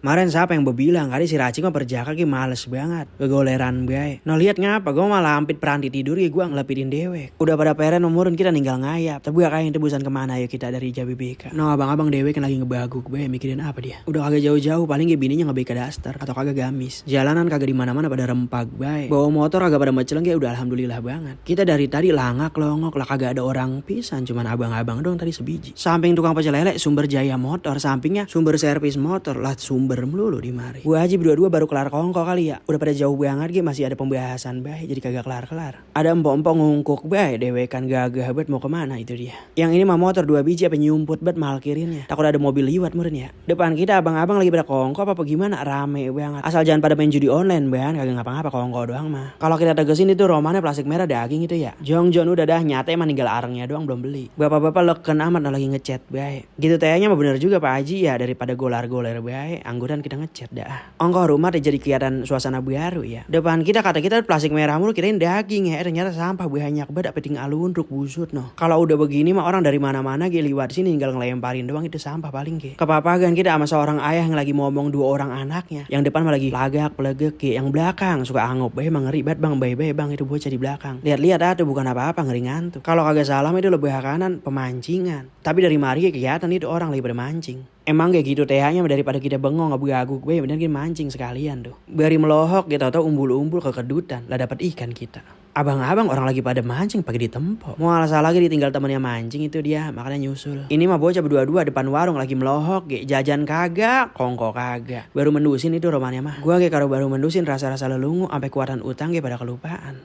Kemarin siapa yang berbilang kali si Racik mah perjaka ki males banget. Kegoleran bae. No lihat ngapa gue malah lampit peranti tidur ya gue ngelepitin dewek. Udah pada peren nomorun kita ninggal ngayap. Tapi gak kayak tebusan kemana ya kita dari Jabibeka. No abang-abang dewek kan lagi ngebaguk bae mikirin apa dia. Udah kagak jauh-jauh paling ya bininya nge-BK daster atau kagak gamis. Jalanan kagak di mana-mana pada rempak bae. Bawa motor kagak pada meceleng ya udah alhamdulillah banget. Kita dari tadi langak longok lah kagak ada orang pisan cuman abang-abang dong tadi sebiji. Samping tukang pecel lele Sumber Jaya Motor, sampingnya Sumber Servis Motor lah sumber melulu di mari. Gua aja berdua-dua baru kelar kongko kali ya. Udah pada jauh banget ge masih ada pembahasan bae jadi kagak kelar-kelar. Ada empok-empok ngungkuk bae dewekan gagah bet mau kemana itu dia. Yang ini mah motor 2 biji apa nyumput bet malkirinnya. Takut ada mobil liwat meureun ya. Depan kita abang-abang lagi pada kongko apa gimana rame banget. Asal jangan pada main judi online ban kagak ngapa-ngapa kongko doang mah. Kalau kita tegesin itu romannya plastik merah daging itu ya. Jongjon udah dah nyata emang tinggal arengnya doang belum beli. Bapak-bapak leken amat lagi ngechat bae. Gitu tehnya mah bener juga Pak Haji ya daripada golar-goler bae angguran kita ngechat dah. Ongkoh rumah jadi kelihatan suasana baru ya. Depan kita kata kita plastik merah mulu kirain daging ya ternyata sampah banyak banget apa tinggal alundruk busut no. Kalau udah begini mah orang dari mana-mana ge liwat sini tinggal ngelemparin doang itu sampah paling ge. Kepapagan kita sama seorang ayah yang lagi ngomong 2 orang anaknya. Yang depan mah lagi lagak pelegek ge. Yang belakang suka angop bae emang ngeri banget bang bae bang itu bocah di belakang. Lihat-lihat tuh bukan apa-apa ngeri ngantuk. Kalau kagak salah itu lebih kanan pemancingan. Tapi dari mari kelihatan itu orang lagi pada mancing. Emang kayak gitu tehnya daripada kita bengong ngabugaguk bae bener kita mancing sekalian tuh. Bari melohok gitu atau umbul-umbul ke kedutan lah dapat ikan kita. Abang-abang orang lagi pada mancing pakai ditempo. Mau alasan lagi ditinggal temennya mancing itu dia makanya nyusul. Ini mah bocah berdua-dua depan warung lagi melohok ge jajan kagak, kongko kagak. Baru mendusin itu romannya mah. Gua ge karo baru mendusin rasa-rasa lelungu sampai kuatan utang ge pada kelupaan.